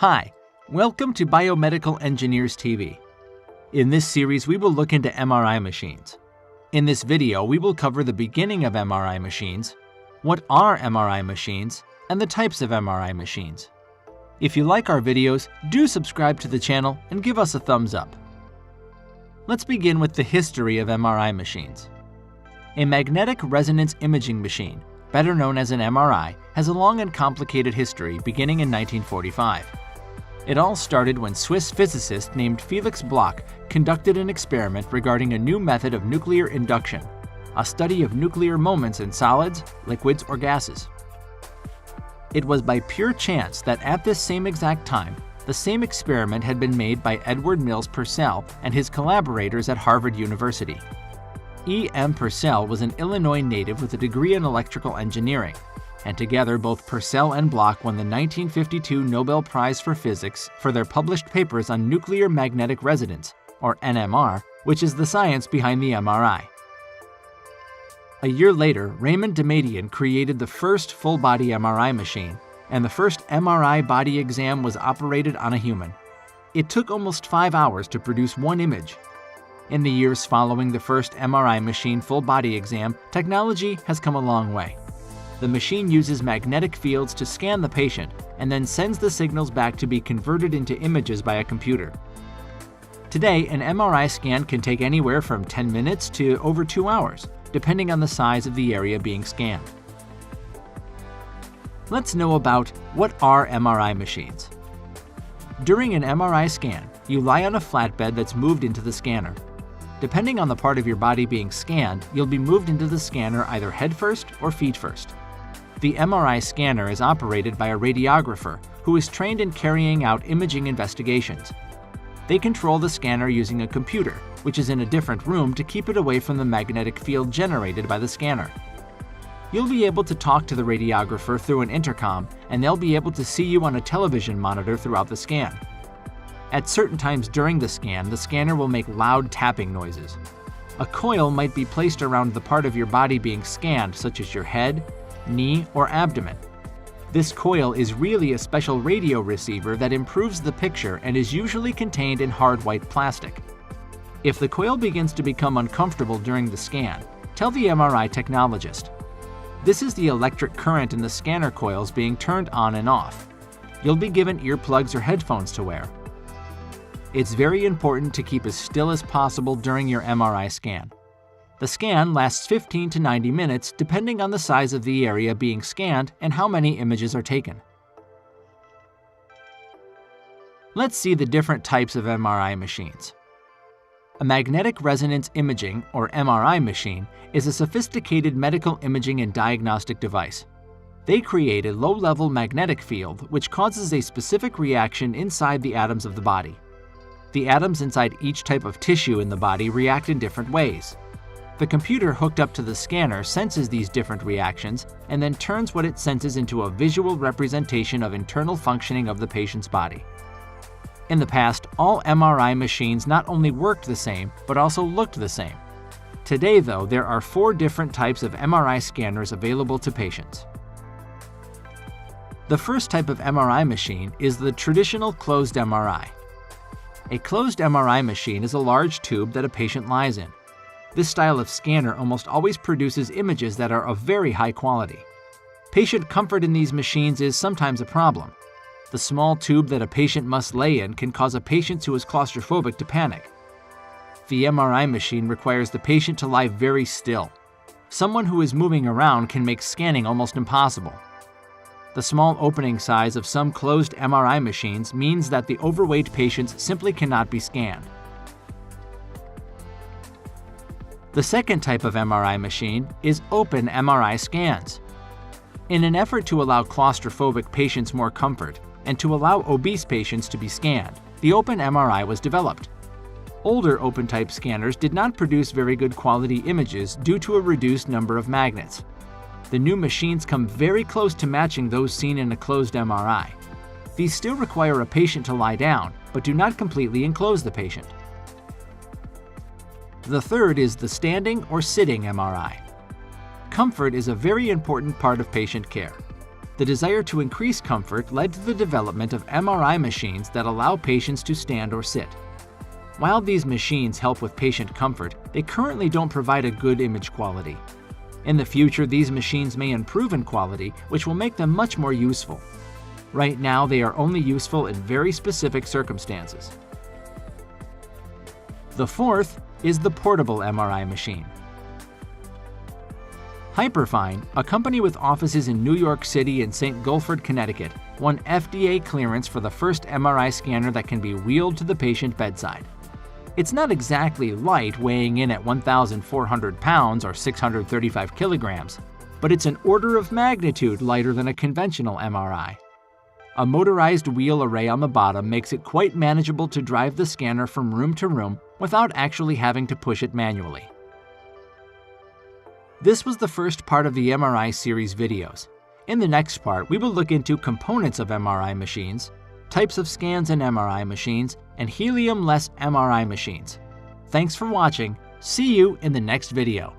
Hi, welcome to Biomedical Engineers TV. In this series, we will look into MRI machines. In this video, we will cover the beginning of MRI machines, what are MRI machines, and the types of MRI machines. If you like our videos, do subscribe to the channel and give us a thumbs up. Let's begin with the history of MRI machines. A magnetic resonance imaging machine, better known as an MRI, has a long and complicated history beginning in 1945. It all started when Swiss physicist named Felix Bloch conducted an experiment regarding a new method of nuclear induction, a study of nuclear moments in solids, liquids, or gases. It was by pure chance that at this same exact time, the same experiment had been made by Edward Mills Purcell and his collaborators at Harvard University. E. M. Purcell was an Illinois native with a degree in electrical engineering, and together both Purcell and Bloch won the 1952 Nobel Prize for Physics for their published papers on nuclear magnetic resonance, or NMR, which is the science behind the MRI. A year later, Raymond Damadian created the first full-body MRI machine, and the first MRI body exam was operated on a human. It took almost 5 hours to produce one image. In the years following the first MRI machine full-body exam, technology has come a long way. The machine uses magnetic fields to scan the patient and then sends the signals back to be converted into images by a computer. Today, an MRI scan can take anywhere from 10 minutes to over 2 hours, depending on the size of the area being scanned. Let's know about what are MRI machines. During an MRI scan, you lie on a flatbed that's moved into the scanner. Depending on the part of your body being scanned, you'll be moved into the scanner either head first or feet first. The MRI scanner is operated by a radiographer who is trained in carrying out imaging investigations. They control the scanner using a computer, which is in a different room to keep it away from the magnetic field generated by the scanner. You'll be able to talk to the radiographer through an intercom, and they'll be able to see you on a television monitor throughout the scan. At certain times during the scanner will make loud tapping noises. A coil might be placed around the part of your body being scanned, such as your head, knee, or abdomen. This coil is really a special radio receiver that improves the picture and is usually contained in hard white plastic. If the coil begins to become uncomfortable during the scan, tell the MRI technologist. This is the electric current in the scanner coils being turned on and off. You'll be given earplugs or headphones to wear. It's very important to keep as still as possible during your MRI scan. The scan lasts 15 to 90 minutes depending on the size of the area being scanned and how many images are taken. Let's see the different types of MRI machines. A magnetic resonance imaging, or MRI machine, is a sophisticated medical imaging and diagnostic device. They create a low-level magnetic field which causes a specific reaction inside the atoms of the body. The atoms inside each type of tissue in the body react in different ways. The computer hooked up to the scanner senses these different reactions and then turns what it senses into a visual representation of internal functioning of the patient's body. In the past, all MRI machines not only worked the same, but also looked the same. Today, though, there are 4 different types of MRI scanners available to patients. The first type of MRI machine is the traditional closed MRI. A closed MRI machine is a large tube that a patient lies in. This style of scanner almost always produces images that are of very high quality. Patient comfort in these machines is sometimes a problem. The small tube that a patient must lay in can cause a patient who is claustrophobic to panic. The MRI machine requires the patient to lie very still. Someone who is moving around can make scanning almost impossible. The small opening size of some closed MRI machines means that the overweight patients simply cannot be scanned. The second type of MRI machine is open MRI scans. In an effort to allow claustrophobic patients more comfort and to allow obese patients to be scanned, the open MRI was developed. Older open-type scanners did not produce very good quality images due to a reduced number of magnets. The new machines come very close to matching those seen in a closed MRI. These still require a patient to lie down, but do not completely enclose the patient. The third is the standing or sitting MRI. Comfort is a very important part of patient care. The desire to increase comfort led to the development of MRI machines that allow patients to stand or sit. While these machines help with patient comfort, they currently don't provide a good image quality. In the future, these machines may improve in quality, which will make them much more useful. Right now, they are only useful in very specific circumstances. The fourth is the portable MRI machine. Hyperfine, a company with offices in New York City and St. Guilford, Connecticut, won FDA clearance for the first MRI scanner that can be wheeled to the patient bedside. It's not exactly light, weighing in at 1,400 pounds or 635 kilograms, but it's an order of magnitude lighter than a conventional MRI. A motorized wheel array on the bottom makes it quite manageable to drive the scanner from room to room without actually having to push it manually. This was the first part of the MRI series videos. In the next part, we will look into components of MRI machines, types of scans in MRI machines, and helium-less MRI machines. Thanks for watching. See you in the next video.